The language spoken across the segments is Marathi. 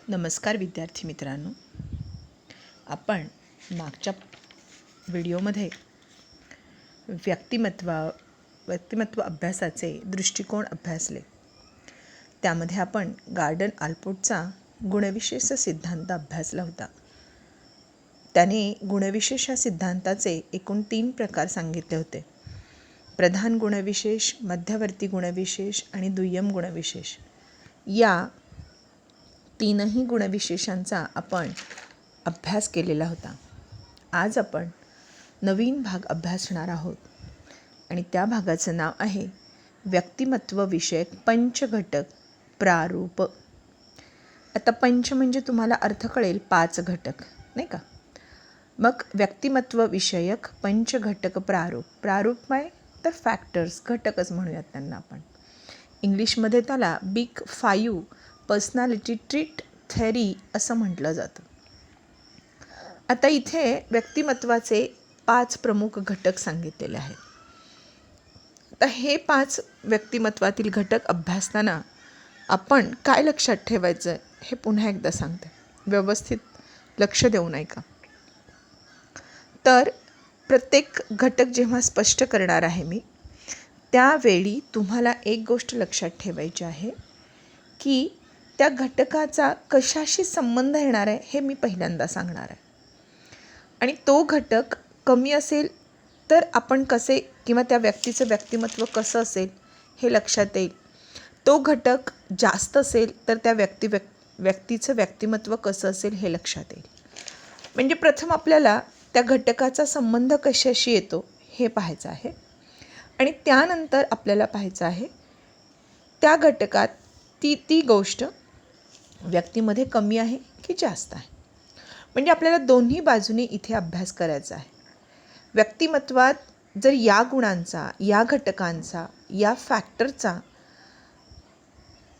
नमस्कार विद्यार्थी मित्रांनो, आपण मागच्या व्हिडिओमध्ये व्यक्तिमत्व अभ्यासाचे दृष्टिकोन अभ्यासले. त्यामध्ये आपण गार्डन आल्पोर्टचा गुणविशेष सिद्धांत अभ्यासला होता. त्याने गुणविशेष या सिद्धांताचे एकूण 3 प्रकार सांगितले होते: प्रधान गुणविशेष, मध्यवर्ती गुणविशेष आणि दुय्यम गुणविशेष. या 3ही गुणविशेषांचा आपण अभ्यास केलेला होता. आज आपण नवीन भाग अभ्यासणार आहोत आणि त्या भागाचं नाव आहे व्यक्तिमत्व विषयक पंचघटक प्रारूप. आता पंच म्हणजे तुम्हाला अर्थ कळेल 5 घटक, नाही का? मग व्यक्तिमत्व विषयक पंचघटक प्रारूप. प्रारूप काय तर फॅक्टर्स, घटकच म्हणूयात त्यांना आपण. इंग्लिशमध्ये त्याला बिग 5 पर्सनॅलिटी ट्रीट थेअरी असं म्हटलं जातं. आता इथे व्यक्तिमत्वाचे 5 प्रमुख घटक सांगितलेले आहेत. तर हे 5 व्यक्तिमत्वातील घटक अभ्यासताना आपण काय लक्षात ठेवायचं हे पुन्हा एकदा सांगते, व्यवस्थित लक्ष देऊन ऐका. तर प्रत्येक घटक जेव्हा स्पष्ट करणार आहे मी, त्यावेळी तुम्हाला एक गोष्ट लक्षात ठेवायची आहे की त्या घटकाचा कशाशी संबंध येणार आहे हे मी पहिल्यांदा सांगणार आहे. आणि तो घटक कमी असेल तर आपण कसे किंवा त्या व्यक्तीचं व्यक्तिमत्व कसं असेल हे लक्षात येईल. तो घटक जास्त असेल तर त्या व्यक्तीचं व्यक्तिमत्व कसं असेल हे लक्षात येईल. म्हणजे प्रथम आपल्याला त्या घटकाचा संबंध कशाशी येतो हे पाहायचं आहे आणि त्यानंतर आपल्याला पाहायचं आहे त्या घटकात ती गोष्ट व्यक्तीमध्ये कमी आहे की जास्त आहे. म्हणजे आपल्याला दोन्ही बाजूने इथे अभ्यास करायचा आहे. व्यक्तिमत्वात जर या गुणांचा, या घटकांचा, या फॅक्टरचा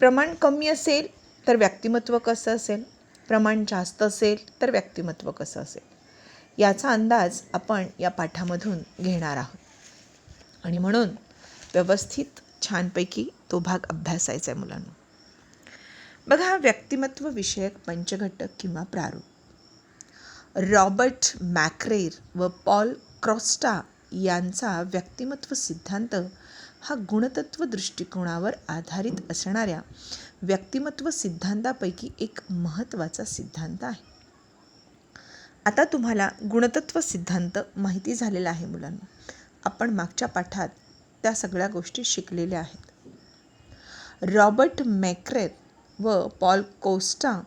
प्रमाण कमी असेल तर व्यक्तिमत्व कसं असेल, प्रमाण जास्त असेल तर व्यक्तिमत्व कसं असेल, याचा अंदाज आपण या पाठामधून घेणार आहोत. आणि म्हणून व्यवस्थित छानपैकी तो भाग अभ्यासायचा आहे मुलांना. बघा, हा व्यक्तिमत्व विषयक पंचघटक किंवा प्रारूप. रॉबर्ट मॅक्रेर व पॉल क्रॉस्टा यांचा व्यक्तिमत्व सिद्धांत हा गुणतत्व दृष्टिकोनावर आधारित असणाऱ्या व्यक्तिमत्व सिद्धांतापैकी एक महत्त्वाचा सिद्धांत आहे. आता तुम्हाला गुणतत्व सिद्धांत माहिती झालेला आहे मुलांना. आपण मागच्या पाठात त्या सगळ्या गोष्टी शिकलेल्या आहेत. रॉबर्ट मॅक्रेर व पॉल कोस्टा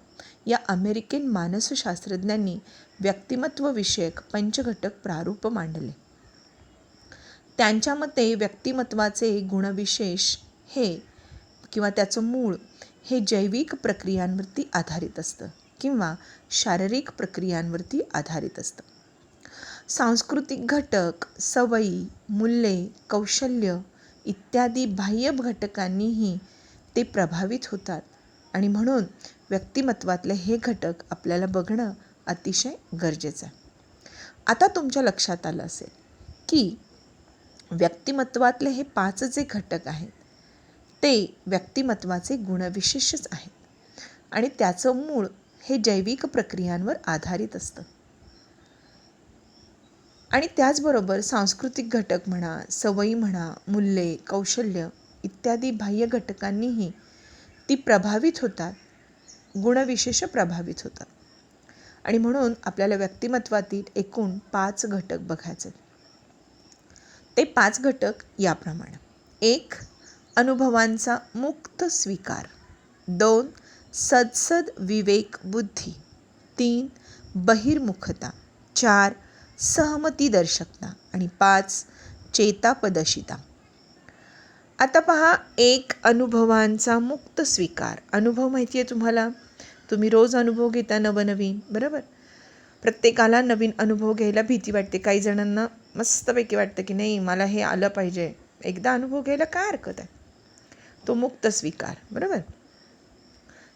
या अमेरिकन मानसशास्त्रज्ञांनी व्यक्तिमत्व विषयक पंचघटक प्रारूप मांडले. त्यांच्या मते व्यक्तिमत्वाचे गुणविशेष हे किंवा त्याचं मूळ हे जैविक प्रक्रियांवरती आधारित असतं किंवा शारीरिक प्रक्रियांवरती आधारित असतं. सांस्कृतिक घटक, सवयी, मूल्ये, कौशल्य इत्यादी बाह्य घटकांनीही ते प्रभावित होतात आणि म्हणून व्यक्तिमत्वातले हे घटक आपल्याला बघणं अतिशय गरजेचं आहे. आता तुमच्या लक्षात आलं असेल की व्यक्तिमत्वातले हे 5 जे घटक आहेत ते व्यक्तिमत्वाचे गुणविशेषच आहेत आणि त्याचं मूळ हे जैविक प्रक्रियांवर आधारित असतं. आणि त्याचबरोबर सांस्कृतिक घटक म्हणा, सवयी म्हणा, मूल्ये, कौशल्य इत्यादी बाह्य घटकांनीही ती प्रभावित होतात, गुणविशेष प्रभावित होतात. आणि म्हणून आपल्याला व्यक्तिमत्वातील एकूण 5 घटक बघायचे. ते 5 घटक याप्रमाणे: 1. अनुभवांचा मुक्त स्वीकार. 2. सद्सद विवेक बुद्धी. 3. बहिर्मुखता. 4. सहमतीदर्शकता आणि 5. चेतापदशिता. आता पहा, 1. अनुभवांचा मुक्त स्वीकार. अनुभव माहिती आहे तुम्हाला, तुम्ही रोज अनुभव घेता नवनवीन, बरोबर? प्रत्येकाला नवीन अनुभव घ्यायला भीती वाटते. काही जणांना मस्तपैकी वाटतं की नाही, मला हे आलं पाहिजे. एकदा अनुभव घ्यायला काय हरकत आहे? तो मुक्त स्वीकार, बरोबर?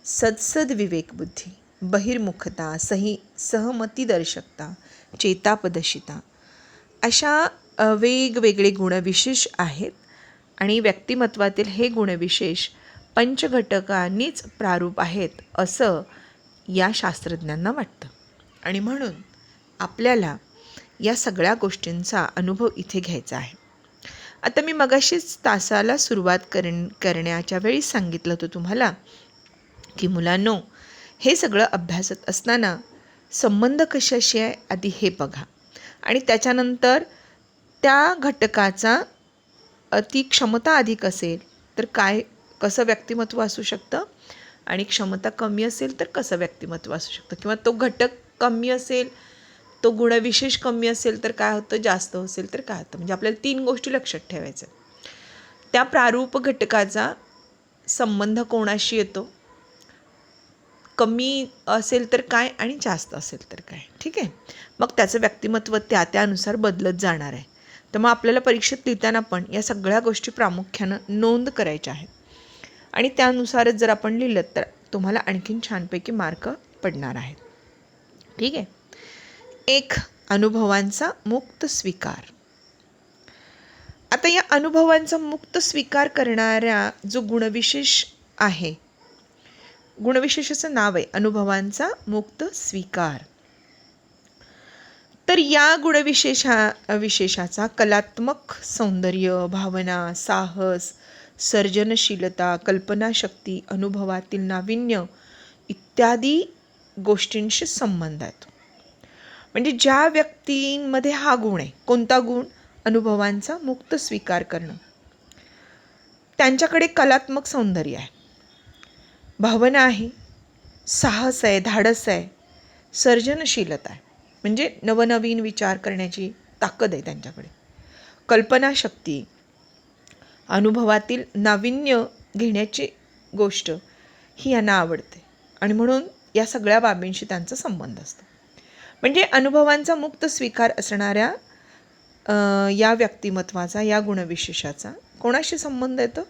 सद्सद विवेक बुद्धी, बहिर्मुखता, सहमतीदर्शकता, चेतापदशिता अशा वेगवेगळे गुणविशेष आहेत. आणि व्यक्तिमत्वातील हे गुणविशेष पंचघटकांनीच प्रारूप आहेत असं या शास्त्रज्ञांना वाटतं. आणि म्हणून आपल्याला या सगळ्या गोष्टींचा अनुभव इथे घ्यायचा आहे. आता मी मगाशीच तासाला सुरुवात करण्याच्या वेळी सांगितलं होतं तुम्हाला की मुलांनो, हे सगळं अभ्यासत असताना संबंध कशाशी आहे आधी हे बघा, आणि त्याच्यानंतर त्या घटकाचा ती क्षमता अधिक असेल तर कसं व्यक्तिमत्व असू शकतं, आणि क्षमता कमी असेल तर कसं व्यक्तिमत्व असू शकतं, किंवा तो घटक कमी असेल, तो गुणविशेष कमी असेल तर काय होतं, जास्त असेल तर काय होतं. म्हणजे आपल्याला 3 गोष्टी लक्षात ठेवायच्या. त्या प्रारूप घटकाचा संबंध कोणाशी येतो, कमी असेल तर काय आणि जास्त असेल तर काय. ठीक आहे. मग त्याचं व्यक्तिमत्व त्यानुसार बदलत जाणार आहे. तर मग आपल्याला परीक्षेत लिहिताना पण या सगळ्या गोष्टी प्रामुख्यानं नोंद करायच्या आहेत, आणि त्यानुसारच जर आपण लिहिलं तर तुम्हाला आणखीन छानपैकी मार्क पडणार आहेत. ठीक आहे. 1. अनुभवांचा मुक्त स्वीकार. आता या अनुभवांचा मुक्त स्वीकार करणाऱ्या जो गुणविशेष आहे, गुणविशेषाचं नाव आहे अनुभवांचा मुक्त स्वीकार. तर या विशेषाचा कलात्मक सौंदर्य, भावना, साहस, सर्जनशीलता, कल्पनाशक्ती, अनुभवातील नाविन्य इत्यादी गोष्टींशी संबंध आहे. म्हणजे ज्या व्यक्तींमध्ये हा गुण आहे, कोणता गुण, अनुभवांचा मुक्त स्वीकार करणं, त्यांच्याकडे कलात्मक सौंदर्य आहे, भावना आहे, साहस आहे, धाडस आहे, सर्जनशीलता आहे, म्हणजे नवनवीन विचार करण्याची ताकद आहे त्यांच्याकडे, कल्पनाशक्ती, अनुभवातील नाविन्य घेण्याची गोष्ट ही यांना आवडते, आणि म्हणून या सगळ्या बाबींशी त्यांचा संबंध असतो. म्हणजे अनुभवांचा मुक्त स्वीकार असणाऱ्या या व्यक्तिमत्वाचा, या गुणविशेषाचा कोणाशी संबंध येतो,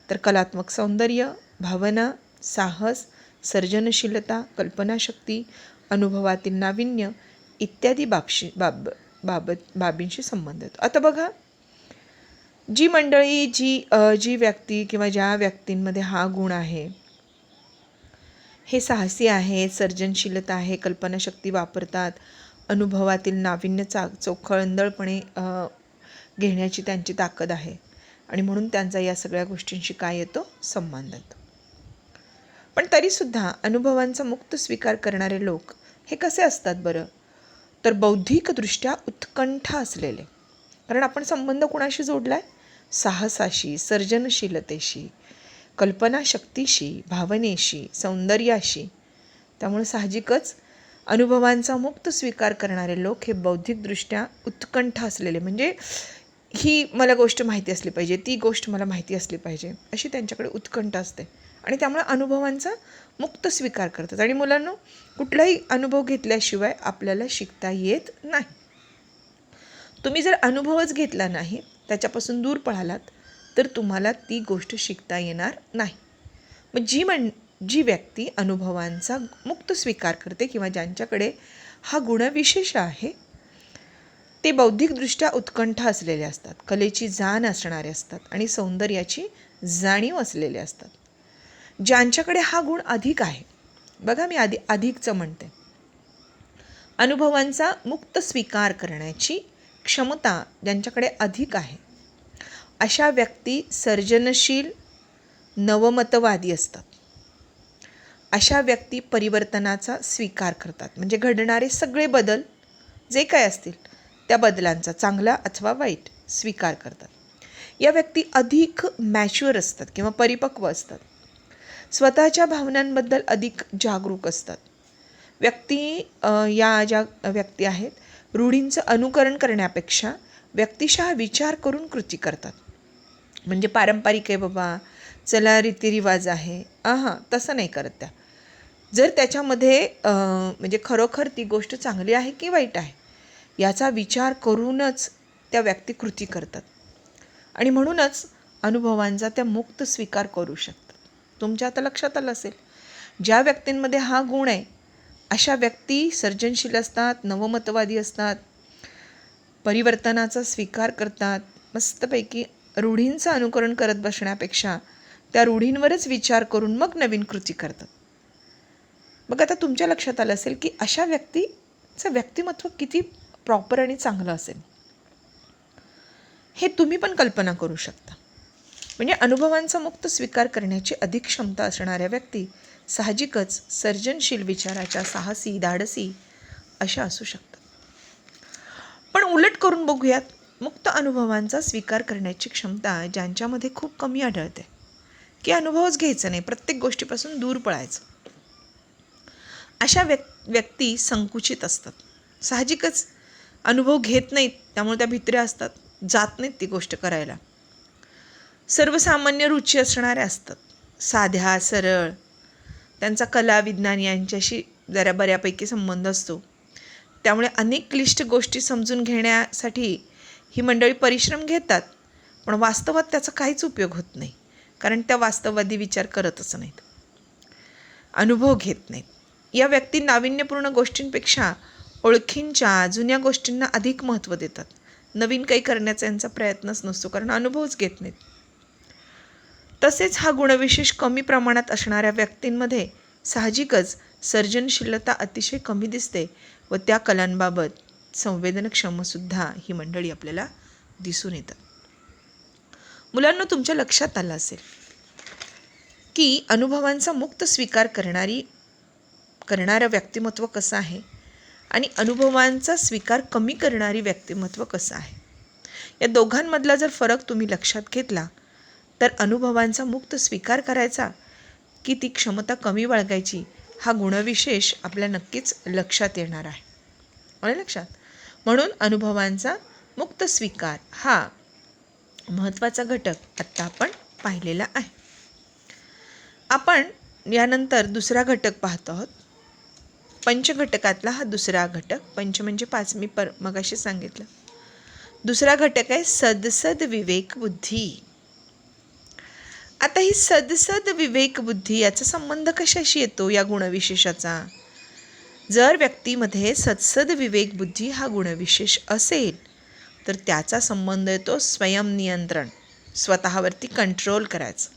तर कलात्मक सौंदर्य, भावना, साहस, सर्जनशीलता, कल्पनाशक्ती, अनुभवातील नाविन्य इत्यादी बाबींशी संबंध येतो. आता बघा, जी मंडळी, जी व्यक्ती किंवा ज्या व्यक्तींमध्ये हा गुण आहे, हे साहसी आहेत, सर्जनशीलता आहे, कल्पनाशक्ती वापरतात, अनुभवातील नाविन्य चोखंदळपणे घेण्याची त्यांची ताकद आहे, आणि म्हणून त्यांचा या सगळ्या गोष्टींशी काय येतो, संबंध येतो. पण तरीसुद्धा अनुभवांचा मुक्त स्वीकार करणारे लोक हे कसे असतात बरं, तर बौद्धिकदृष्ट्या उत्कंठ असलेले. कारण आपण संबंध कुणाशी जोडला आहे, साहसाशी, सर्जनशीलतेशी, कल्पनाशक्तीशी, भावनेशी, सौंदर्याशी. त्यामुळे साहजिकच अनुभवांचा मुक्त स्वीकार करणारे लोक हे बौद्धिकदृष्ट्या उत्कंठ असलेले, म्हणजे ही मला गोष्ट माहिती असली पाहिजे, ती गोष्ट मला माहिती असली पाहिजे, अशी त्यांच्याकडे उत्कंठ असते, आणि त्यामुळे अनुभवांचा मुक्त स्वीकार करतात. आणि मुलांनो, कुठलाही अनुभव घेतल्याशिवाय आपल्याला शिकता येत नाही. तुम्ही जर अनुभवच घेतला नाही, त्याच्यापासून दूर पळालात, तर तुम्हाला ती गोष्ट शिकता येणार नाही. मग जी व्यक्ती अनुभवांचा मुक्त स्वीकार करते, किंवा ज्यांच्याकडे हा गुणविशेष आहे, ते बौद्धिकदृष्ट्या उत्कंठ असलेले असतात, कलेची जाण असणारे असतात, आणि सौंदर्याची जाणीव असलेले असतात. ज्यांच्याकडे हा गुण अधिक आहे, बघा मी अधिकचं म्हणते, अनुभवांचा मुक्त स्वीकार करण्याची क्षमता ज्यांच्याकडे अधिक आहे, अशा व्यक्ती सर्जनशील, नवमतवादी असतात. अशा व्यक्ती परिवर्तनाचा स्वीकार करतात, म्हणजे घडणारे सगळे बदल जे काय असतील त्या बदलांचा, चांगला अथवा वाईट, स्वीकार करतात. या व्यक्ती अधिक मॅच्युअर असतात किंवा परिपक्व असतात, स्वतःच्या भावनांबद्दल अधिक जागरूक असतात. या ज्या व्यक्ती आहेत, रूढींचं अनुकरण करण्यापेक्षा व्यक्तिशः विचार करून कृती करतात. म्हणजे पारंपरिक आहे बाबा, चला रीतिरिवाज आहे, तसं नाही करत त्या. जर त्याच्यामध्ये म्हणजे खरोखर ती गोष्ट चांगली आहे की वाईट आहे याचा विचार करूनच त्या व्यक्ती कृती करतात, आणि म्हणूनच अनुभवांचा त्या मुक्त स्वीकार करू शकतात. तुमच्या आता लक्षात आलं असेल, ज्या व्यक्तींमध्ये हा गुण आहे अशा व्यक्ती सर्जनशील असतात, नवमतवादी असतात, परिवर्तनाचा स्वीकार करतात, मस्तपैकी रूढींचं अनुकरण करत बसण्यापेक्षा त्या रूढींवरच विचार करून मग नवीन कृती करतात. मग आता तुमच्या लक्षात आलं असेल की अशा व्यक्तीचं व्यक्तिमत्व किती प्रॉपर आणि चांगलं असेल, हे तुम्ही पण कल्पना करू शकता. म्हणजे अनुभवांचा मुक्त स्वीकार करण्याची अधिक क्षमता असणाऱ्या व्यक्ती साहजिकच सर्जनशील विचाराच्या, साहसी, धाडसी अशा असू शकतात. पण उलट करून बघूयात, मुक्त अनुभवांचा स्वीकार करण्याची क्षमता ज्यांच्यामध्ये खूप कमी आढळते, की अनुभवच घ्यायचा नाही, प्रत्येक गोष्टीपासून दूर पळायचं, अशा व्यक्ती संकुचित असतात. साहजिकच अनुभव घेत नाहीत, त्यामुळे त्या भित्र्या असतात, जात नाहीत ती गोष्ट करायला. सर्वसामान्य रुची असणाऱ्या असतात, साध्या सरळ, त्यांचा कला विज्ञान यांच्याशी जरा बऱ्यापैकी संबंध असतो. त्यामुळे अनेक क्लिष्ट गोष्टी समजून घेण्यासाठी ही मंडळी परिश्रम घेतात, पण वास्तवात त्याचा काहीच उपयोग होत नाही, कारण त्या वास्तववादी विचार करतच नाहीत, अनुभव घेत नाहीत. या व्यक्ती नाविन्यपूर्ण गोष्टींपेक्षा ओळखींच्या जुन्या गोष्टींना अधिक महत्त्व देतात. नवीन काही करण्याचा यांचा प्रयत्नच नसतो, कारण अनुभवच घेत नाहीत. तसेच हा गुणविशेष कमी प्रमाणात असणाऱ्या व्यक्तींमध्ये साहजिकच सर्जनशीलता अतिशय कमी दिसते व त्या कलांबाबत संवेदनक्षमसुद्धा ही मंडळी आपल्याला दिसून येतात. मुलांना तुमच्या लक्षात आलं असेल की अनुभवांचा मुक्त स्वीकार करणारं व्यक्तिमत्व कसं आहे आणि अनुभवांचा स्वीकार कमी करणारी व्यक्तिमत्व कसं आहे. या दोघांमधला जर फरक तुम्ही लक्षात घेतला तर अनुभवांचा मुक्त स्वीकार करायचा की ती क्षमता कमी बाळगायची, हा गुणविशेष आपल्या नक्कीच लक्षात येणार आहे. आलं लक्षात? म्हणून अनुभवांचा मुक्त स्वीकार हा महत्त्वाचा घटक आत्ता आपण पाहिलेला आहे. आपण यानंतर दुसरा घटक पाहतो आहोत. पंचघटकातला हा दुसरा घटक. पंच म्हणजे 5, मी मगाशी सांगितलं. दुसरा घटक आहे सदसद विवेक बुद्धी. आता ही सदसद विवेक बुद्धी याचा संबंध कशाशी येतो या गुणविशेषाचा? जर व्यक्तीमध्ये सदसद विवेक बुद्धी हा गुणविशेष असेल तर त्याचा संबंध येतो स्वयंनियंत्रण, स्वतःवरती कंट्रोल करायचं,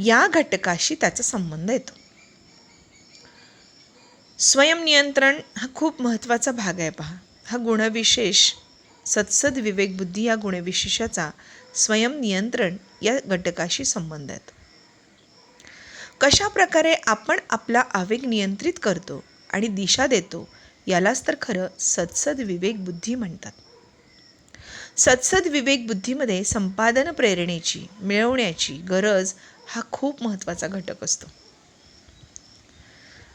या घटकाशी त्याचा संबंध येतो. स्वयंनियंत्रण हा खूप महत्त्वाचा भाग आहे. पहा, हा गुणविशेष सदसद विवेक बुद्धी या गुणविशेषाचा स्वयंनियंत्रण या घटकाशी संबंध आहे. कशा प्रकारे आपण आपला आवेग नियंत्रित करतो आणि दिशा देतो यालाच तर खरं सदसद विवेक बुद्धी म्हणतात. सदसद विवेक बुद्धीमध्ये संपादन प्रेरणेची, मिळवण्याची गरज हा खूप महत्त्वाचा घटक असतो.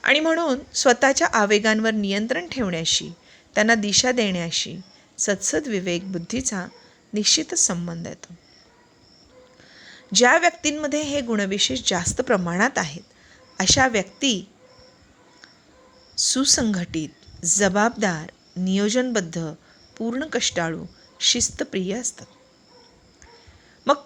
आणि म्हणून स्वतःच्या आवेगांवर नियंत्रण ठेवण्याशी, त्यांना दिशा देण्याशी सदसद विवेक बुद्धीचा निश्चितच संबंध येतो. ज्या व्यक्तींमध्ये हे गुणविशेष जास्त प्रमाणात आहेत अशा व्यक्ती सुसंघटित, जबाबदार, नियोजनबद्ध, पूर्ण कष्टाळू, शिस्तप्रिय असतात. मग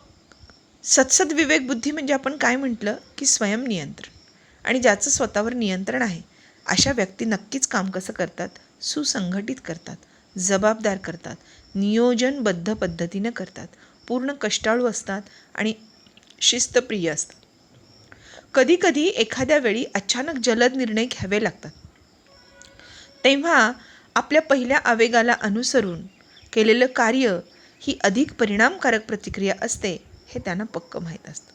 सदसद विवेक बुद्धी म्हणजे आपण काय म्हटलं की स्वयंनियंत्रण, आणि ज्याचं स्वतःवर नियंत्रण आहे अशा व्यक्ती नक्कीच काम कसं करतात? सुसंघटित करतात, जबाबदार करतात, नियोजनबद्ध पद्धतीनं करतात, पूर्ण कष्टाळू असतात आणि शिस्तप्रिय असतात. कधीकधी एखाद्या वेळी अचानक जलद निर्णय घ्यावे लागतात, तेव्हा आपल्या पहिल्या आवेगाला अनुसरून केलेलं कार्य ही अधिक परिणामकारक प्रतिक्रिया असते हे त्यांना पक्क माहीत असतं.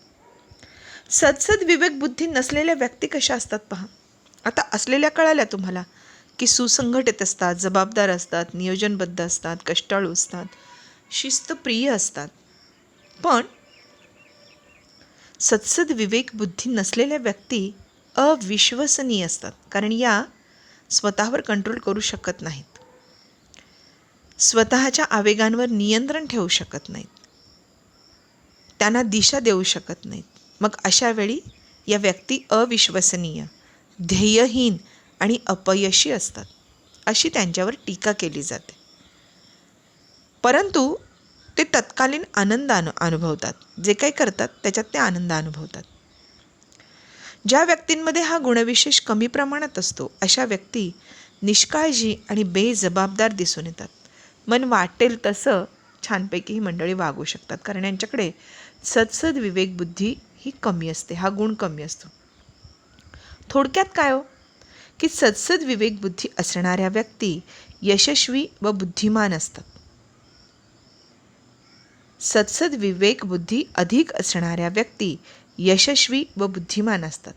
सदसद विवेक बुद्धी नसलेल्या व्यक्ती कशा असतात पहा. आता असलेल्या कळाल्या तुम्हाला की सुसंघटित असतात, जबाबदार असतात, नियोजनबद्ध असतात, कष्टाळू असतात, शिस्तप्रिय असतात. पण सदसद विवेक बुद्धी नसलेल्या व्यक्ती अविश्वसनीय असतात, कारण या स्वतःवर कंट्रोल करू शकत नाहीत, स्वतःच्या आवेगांवर नियंत्रण ठेवू शकत नाहीत, त्यांना दिशा देऊ शकत नाहीत. मग अशा वेळी या व्यक्ती अविश्वसनीय, ध्येयहीन आणि अपयशी असतात, अशी त्यांच्यावर टीका केली जाते. परंतु ते तत्कालीन आनंद अनुभवतात, जे काही करतात त्याच्यात ते आनंद अनुभवतात. ज्या व्यक्तींमध्ये हा गुणविशेष कमी प्रमाणात असतो अशा व्यक्ती निष्काळजी आणि बेजबाबदार दिसून येतात. मन वाटेल तसं छानपैकी ही मंडळी वागू शकतात, कारण यांच्याकडे सदसद विवेक बुद्धी ही कमी असते, हा गुण कमी असतो. थोडक्यात काय हो, की सद्सद विवेक बुद्धी असणाऱ्या व्यक्ती यशस्वी व बुद्धिमान असतात. सद्सद विवेक बुद्धी अधिक असणाऱ्या व्यक्ती यशस्वी व बुद्धिमान असतात.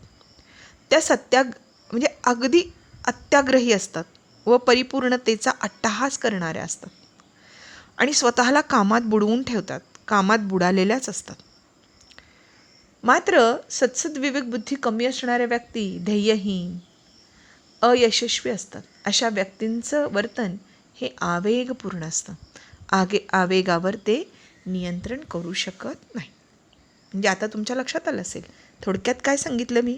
त्या म्हणजे अगदी अत्याग्रही असतात व परिपूर्णतेचा अट्टहास करणाऱ्या असतात आणि स्वतःला कामात बुडवून ठेवतात, कामात बुडालेल्याच असतात. मात्र सद्सद विवेक बुद्धी कमी असणाऱ्या व्यक्ती ध्येयहीन, अयशस्वी असतात. अशा व्यक्तींचं वर्तन हे आवेगपूर्ण असतं. आवेगावर ते नियंत्रण करू शकत नाही. म्हणजे आता तुमच्या लक्षात आलं असेल थोडक्यात काय सांगितलं मी,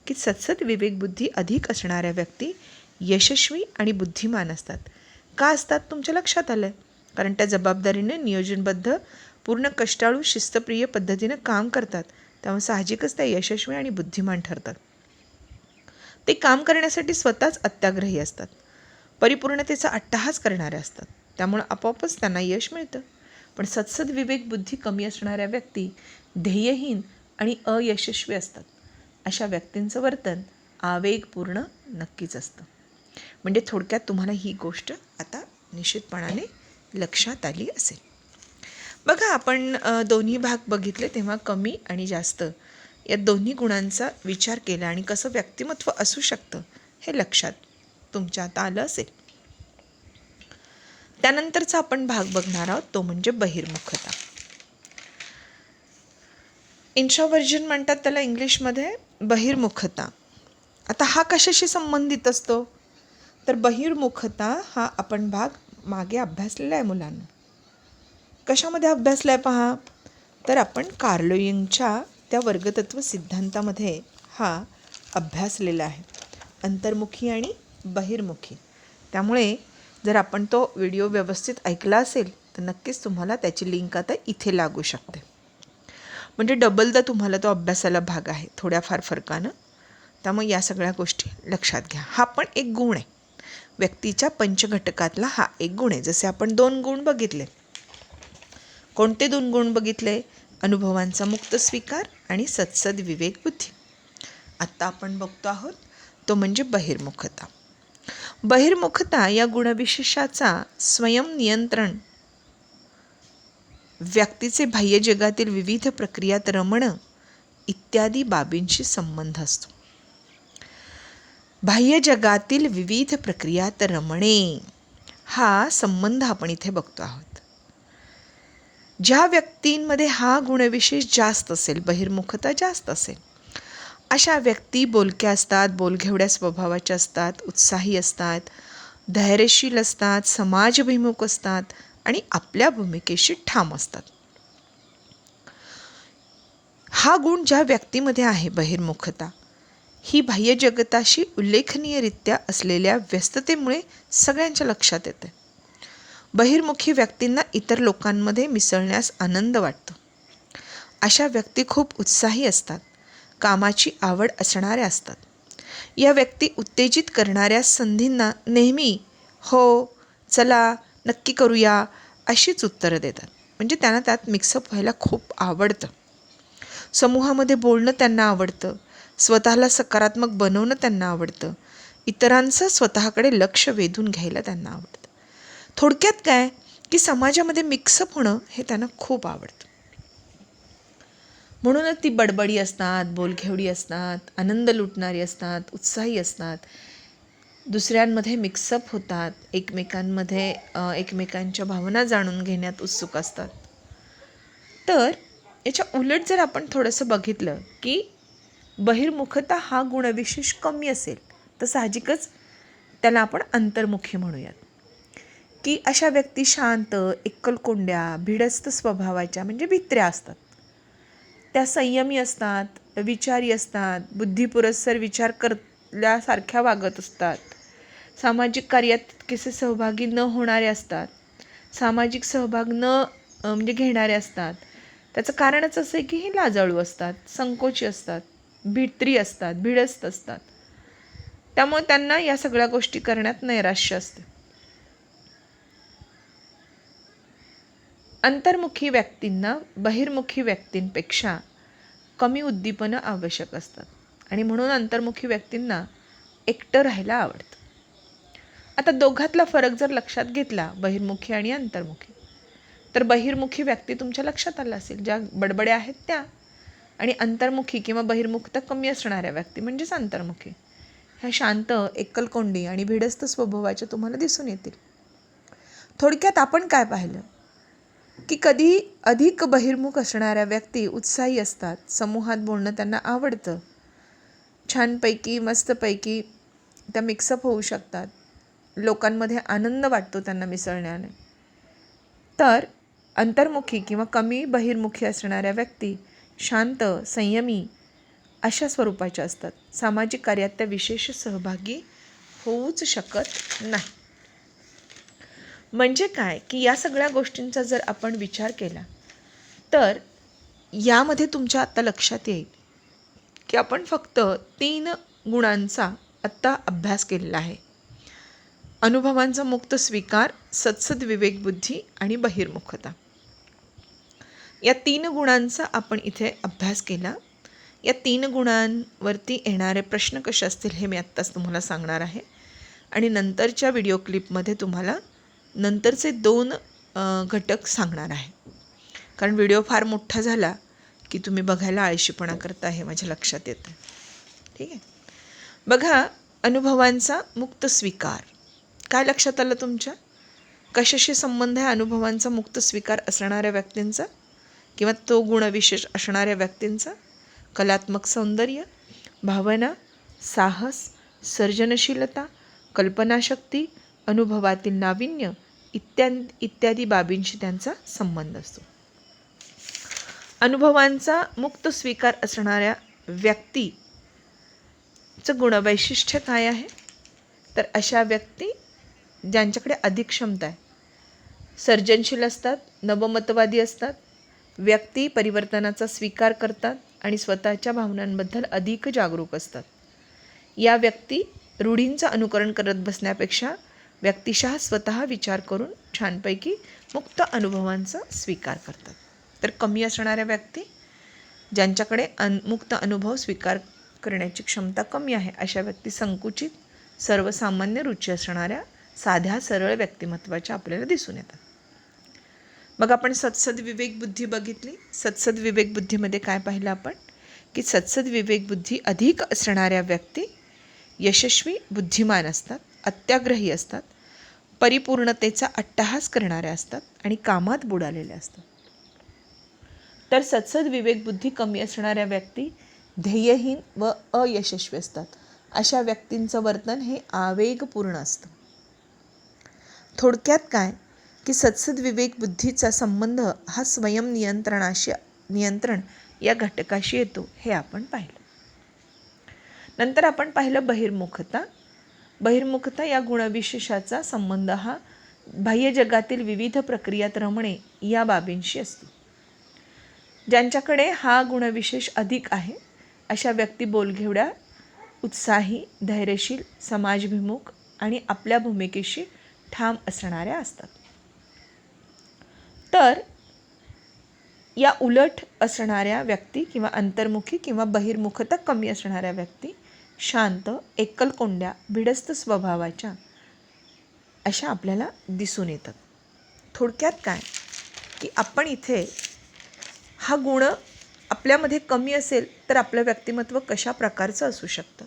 की सद्सद विवेक बुद्धी अधिक असणाऱ्या व्यक्ती यशस्वी आणि बुद्धिमान असतात. का असतात तुमच्या लक्षात आलं, कारण त्या जबाबदारीने नियोजनबद्ध, पूर्ण कष्टाळू, शिस्तप्रिय पद्धतीनं काम करतात. त्यामुळे साहजिकच त्या यशस्वी आणि बुद्धिमान ठरतात. ते काम करण्यासाठी स्वतःच अत्याग्रही असतात, परिपूर्णतेचा अट्टहास करणारे असतात. त्यामुळे आपोआपच त्यांना यश मिळतं. पण सद्सद विवेक बुद्धी कमी असणाऱ्या व्यक्ती ध्येयहीन आणि अयशस्वी असतात. अशा व्यक्तींचं वर्तन आवेगपूर्ण नक्कीच असतं. म्हणजे थोडक्यात तुम्हाला ही गोष्ट आता निश्चितपणाने लक्षात आली असेल. बघा, आपण दोन्ही भाग बघितले तेव्हा कमी आणि जास्त या दोन्ही गुणांचा विचार केला आणि कसं व्यक्तिमत्व असू शकतं हे लक्षात तुमच्या आता आलं असेल. त्यानंतरचा आपण भाग बघणार आहोत तो म्हणजे बहिर्मुखता. इंट्रोव्हर्जन म्हणतात त्याला इंग्लिशमध्ये, बहिर्मुखता. आता हा कशाशी संबंधित असतो, तर बहिर्मुखता हा आपण भाग मागे अभ्यासलेला आहे मुलांना. कशामध्ये अभ्यासला आहे पहा, तर आपण कार्ल युंगच्या त्या वर्गतत्व सिद्धांतामध्ये हा अभ्यासलेला आहे, अंतर्मुखी आणि बहिर्मुखी. त्यामुळे जर आपण तो व्हिडिओ व्यवस्थित ऐकला असेल तर नक्कीच तुम्हाला त्याची लिंक आता इथे लागू शकते. म्हणजे डबलदा तुम्हाला तो अभ्यासाला भाग आहे थोड्याफार फरकानं. त्यामुळे या सगळ्या गोष्टी लक्षात घ्या. हा पण एक गुण आहे, व्यक्तीच्या पंचघटकातला हा एक गुण आहे. जसे आपण 2 गुण बघितले. कोणते 2 गुण बघितले? अनुभवांचा मुक्त स्वीकार आणि सद्सद विवेक बुद्धी. आत्ता आपण बघतो आहोत तो म्हणजे बहिर्मुखता. बहिर्मुखता या गुणविशेषाचा स्वयंनियंत्रण, व्यक्तीचे बाह्य जगातील विविध प्रक्रियात रमणं इत्यादी बाबींशी संबंध असतो. बाह्य जगातील विविध प्रक्रियात रमणे हा संबंध आपण इथे बघतो आहोत. ज्या व्यक्तींमध्ये हा गुणविशेष जास्त असेल, बहिर्मुखता जास्त असेल, अशा व्यक्ती बोलक्या असतात, बोलघेवड्या स्वभावाच्या असतात, उत्साही असतात, धैर्यशील असतात, समाजभिमुख असतात आणि आपल्या भूमिकेशी ठाम असतात. हा गुण ज्या व्यक्तीमध्ये आहे, बहिर्मुखता, ही बाह्य जगताशी उल्लेखनीयरित्या असलेल्या व्यस्ततेमुळे सगळ्यांच्या लक्षात येते. बहिर्मुखी व्यक्तींना इतर लोकांमध्ये मिसळण्यास आनंद वाटतो. अशा व्यक्ती खूप उत्साही असतात, कामाची आवड असणाऱ्या असतात. या व्यक्ती उत्तेजित करणाऱ्या संधींना नेहमी हो, चला, नक्की करूया अशीच उत्तरं देतात. म्हणजे त्यांना त्यात मिक्सअप व्हायला खूप आवडतं. समूहामध्ये बोलणं त्यांना आवडतं, स्वतःला सकारात्मक बनवणं त्यांना आवडतं, इतरांचं स्वतःकडे लक्ष वेधून घ्यायला त्यांना आवडतं. थोडक्यात काय, की समाजामध्ये मिक्सअप होणं हे त्यांना खूप आवडतं. म्हणूनच ती बडबडी असतात, बोलघेवडी असतात, आनंद लुटणारी असतात, उत्साही असतात, दुसऱ्यांमध्ये मिक्सअप होतात, एकमेकांमध्ये एकमेकांच्या भावना जाणून घेण्यात उत्सुक असतात. तर याच्या उलट जर आपण थोडंसं बघितलं की बहिर्मुखता हा गुणविशेष कमी असेल तर साहजिकच त्याला आपण अंतर्मुखी म्हणूयात. की अशा व्यक्ती शांत, एकलकोंड्या, भिडस्त स्वभावाच्या म्हणजे भित्र्या असतात. त्या संयमी असतात, विचारी असतात, बुद्धिपुरस्सर विचार करल्यासारख्या वागत असतात, सामाजिक कार्यात तितकेसे सहभागी न होणारे असतात, सामाजिक सहभाग म्हणजे घेणारे असतात. त्याचं कारणच असं आहे की हे लाजाळू असतात, संकोची असतात, भित्री असतात, भिडस्त असतात. त्यामुळे त्यांना या सगळ्या गोष्टी करण्यात नैराश्य असते. अंतर्मुखी व्यक्तींना बहिर्मुखी व्यक्तींपेक्षा कमी उद्दीपनं आवश्यक असतात आणि म्हणून अंतर्मुखी व्यक्तींना एकटं राहायला आवडतं. आता दोघातला फरक जर लक्षात घेतला, बहिर्मुखी आणि अंतर्मुखी, तर बहिर्मुखी व्यक्ती तुमच्या लक्षात आला असेल, ज्या बडबड्या आहेत त्या. आणि अंतर्मुखी किंवा बहिर्मुखता कमी असणाऱ्या व्यक्ती म्हणजेच अंतर्मुखी, ह्या शांत, एकलकोंडी आणि भिडस्त स्वभावाच्या तुम्हाला दिसून येतील. थोडक्यात आपण काय पाहिलं की कधी अधिक बहिर्मुख असणाऱ्या व्यक्ती उत्साही असतात, समूहात बोलणं त्यांना आवडतं, छानपैकी मस्तपैकी त्या मिक्सअप होऊ शकतात, लोकांमध्ये आनंद वाटतो त्यांना मिसळण्याने. तर अंतर्मुखी किंवा कमी बहिर्मुखी असणाऱ्या व्यक्ती शांत, संयमी अशा स्वरूपाच्या असतात. सामाजिक कार्यात त्या विशेष सहभागी होऊच शकत नाही. म्हणजे काय की या सगळ्या गोष्टींचा जर आपण विचार केला तर यामध्ये तुमच्या आत्ता लक्षात येईल की आपण फक्त 3 गुणांचा आत्ता अभ्यास केलेला आहे. अनुभवांचा मुक्त स्वीकार, सत्सद विवेकबुद्धी आणि बहिर्मुखता. या 3 गुणांचा आपण इथे अभ्यास केला. या 3 गुणांवरती येणारे प्रश्न कसे असतील हे मी आत्ताच तुम्हाला सांगणार आहे. आणि नंतरच्या व्हिडिओ क्लिपमध्ये तुम्हाला नंतरचे 2 घटक सांगणार आहे. कारण व्हिडिओ फार मोठा झाला की तुम्ही बघायला आळशीपणा करता हे माझ्या लक्षात येतं. ठीक आहे. बघा, अनुभवांचा मुक्त स्वीकार. काय लक्षात आलं तुमच्या? कशाशी संबंध आहे अनुभवांचा मुक्त स्वीकार असणाऱ्या व्यक्तींचा किंवा तो गुणविशेष असणाऱ्या व्यक्तींचा? कलात्मक सौंदर्य, भावना, साहस, सर्जनशीलता, कल्पनाशक्ती, अनुभवातील नाविन्य इत्यादी बाबींशी त्यांचा संबंध असतो. अनुभवांचा मुक्त स्वीकार असणाऱ्या व्यक्तीचं गुणवैशिष्ट्य काय आहे? तर अशा व्यक्ती ज्यांच्याकडे अधिक क्षमता आहे, सर्जनशील असतात, नवमतवादी असतात, व्यक्ती परिवर्तनाचा स्वीकार करतात आणि स्वतःच्या भावनांबद्दल अधिक जागरूक असतात. या व्यक्ती रूढींचं अनुकरण करत बसण्यापेक्षा व्यक्तिशः स्वतः विचार करून छानपैकी मुक्त अनुभवांचा स्वीकार करतात. तर कमी असणाऱ्या व्यक्ती ज्यांच्याकडे मुक्त अनुभव स्वीकार करण्याची क्षमता कमी आहे, अशा व्यक्ती संकुचित, सर्वसामान्य रुची असणाऱ्या साध्या सरळ व्यक्तिमत्वाच्या आपल्याला दिसून येतात. मग आपण सत्सद विवेकबुद्धी बघितली. सत्सद विवेकबुद्धीमध्ये काय पाहिलं आपण की सत्सद विवेकबुद्धी अधिक असणाऱ्या व्यक्ती यशस्वी, बुद्धिमान असतात, अत्याग्रही असतात, परिपूर्णतेचा अट्टहास करणाऱ्या असतात आणि कामात बुडालेल्या असतात. तर सत्सद विवेकबुद्धी कमी असणाऱ्या व्यक्ती ध्येयहीन व अयशस्वी असतात. अशा व्यक्तींचं वर्तन हे आवेगपूर्ण असतं. थोडक्यात काय की सत्सद विवेकबुद्धीचा संबंध हा नियंत्रण या घटकाशी येतो हे आपण पाहिलं. नंतर आपण पाहिलं बहिर्मुखता. बहिर्मुखता या गुणविशेषाचा संबंध हा बाह्य जगातील विविध प्रक्रियात रमणे या बाबींशी असतो. ज्यांच्याकडे हा गुणविशेष अधिक आहे अशा व्यक्ती बोलघेवड्या, उत्साही, धैर्यशील, समाजभिमुख आणि आपल्या भूमिकेशी ठाम असणाऱ्या असतात. तर या उलट असणाऱ्या व्यक्ती किंवा अंतर्मुखी किंवा बहिर्मुखता कमी असणाऱ्या व्यक्ती शांत, एकलकोंड्या, भिडस्त स्वभावाच्या अशा आपल्याला दिसून येतात. थोडक्यात काय की आपण इथे हा गुण आपल्यामध्ये कमी असेल तर आपलं व्यक्तिमत्व कशा प्रकारचं असू शकतं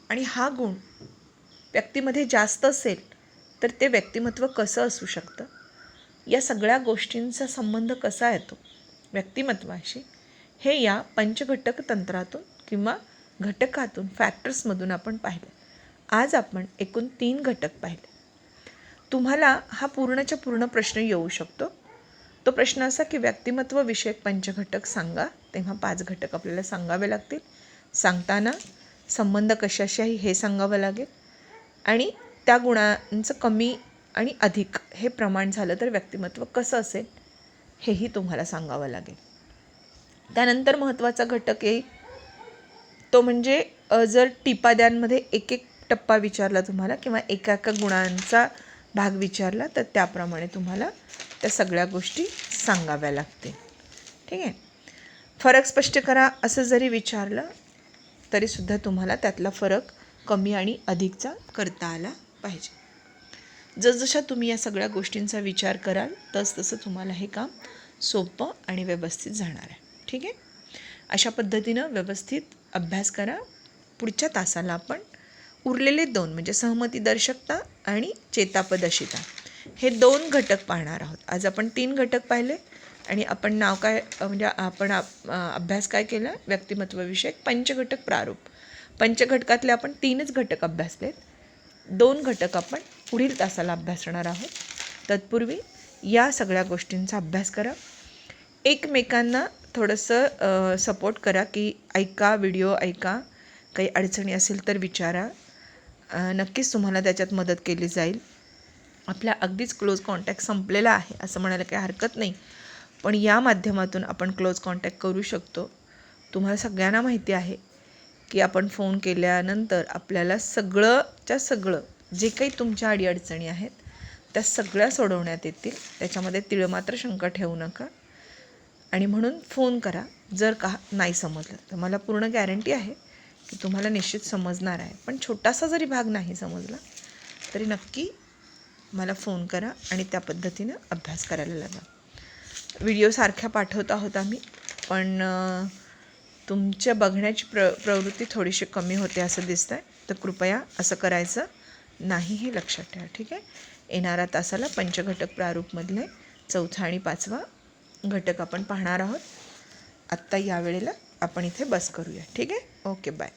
आणि हा गुण व्यक्तीमध्ये जास्त असेल तर ते व्यक्तिमत्व कसं असू शकतं, या सगळ्या गोष्टींचा संबंध कसा येतो व्यक्तिमत्वाशी, हे या पंचघटक तंत्रातून किंवा घटकातून, फॅक्टर्समधून आपण पाहिलं. आज आपण एकूण 3 घटक पाहिले. तुम्हाला हा पूर्णच्या पूर्ण प्रश्न येऊ शकतो. तो प्रश्न असा की व्यक्तिमत्व विषयक पंचघटक सांगा. तेव्हा 5 घटक आपल्याला सांगावे लागतील. सांगताना संबंध कशाशी आहे हे सांगावं लागेल आणि त्या गुणांचं कमी आणि अधिक हे प्रमाण झालं तर व्यक्तिमत्व कसं असेल हेही तुम्हाला सांगावं लागेल. त्यानंतर महत्त्वाचा घटक येईल तो म्हणजे जर टिपाद्यांमध्ये एक एक टप्पा विचारला तुम्हाला किंवा एका गुणांचा भाग विचारला तर त्याप्रमाणे तुम्हाला त्या सगळ्या गोष्टी सांगाव्या लागतील. ठीक आहे. फरक स्पष्ट करा असं जरी विचारलं तरीसुद्धा तुम्हाला त्यातला फरक कमी आणि अधिकचा करता आला पाहिजे. जसजशा तुम्ही या सगळ्या गोष्टींचा विचार कराल तसं तुम्हाला हे काम सोपं आणि व्यवस्थित जाणार आहे. ठीक आहे. अशा पद्धतीनं व्यवस्थित अभ्यास करा. पुढच्या तासाला आपण उरलेले 2 म्हणजे सहमतीदर्शकता आणि चेतापदशिता हे 2 घटक पाहणार आहोत. आज आपण 3 घटक पाहिले आणि आपण नाव काय म्हणजे आपण अभ्यास काय केला, व्यक्तिमत्वविषयक पंचघटक प्रारूप. पंचघटकातले आपण 3च घटक अभ्यासलेत. 2 घटक आपण पुढील तासाला अभ्यासणार आहोत. तत्पूर्वी या सगळ्या गोष्टींचा अभ्यास करा. एकमेकांना थोडंसं सपोर्ट करा की ऐका, व्हिडिओ ऐका, काही अडचणी असेल तर विचारा. नक्कीच तुम्हाला त्याच्यात मदत केली जाईल. आपल्या अगदीच क्लोज कॉन्टॅक्ट संपलेला आहे असं म्हणायला काही हरकत नाही, पण या माध्यमातून आपण क्लोज कॉन्टॅक्ट करू शकतो. तुम्हाला सगळ्यांना माहिती आहे की आपण फोन केल्यानंतर आपल्याला सगळंच्या सगळं जे काही तुमच्या अडीअडचणी आहेत त्या सगळ्या सोडवण्यात येतील. त्याच्यामध्ये तिळमात्र शंका ठेवू नका आणि म्हणून फोन करा. जर का नाही समजलं तर मला पूर्ण गॅरंटी आहे की तुम्हाला निश्चित समजणार आहे. पण छोटासा जरी भाग नाही समजला तरी नक्की मला फोन करा आणि त्या पद्धतीनं अभ्यास करायला लागा. व्हिडिओ सारख्या पाठवत आहोत आम्ही, पण तुमच्या बघण्याची प्रवृत्ती थोडीशी कमी होते असं दिसतं आहे. तर कृपया असं करायचं नाही हे लक्षात ठेवा. ठीक आहे. येणाऱ्या तासाला पंचघटक प्रारूपमधले 4था आणि 5वा घटक आपण पाहणार आहोत. आत्ता या वेळेला आपण इथे बस करूया. ठीक आहे. Okay, bye.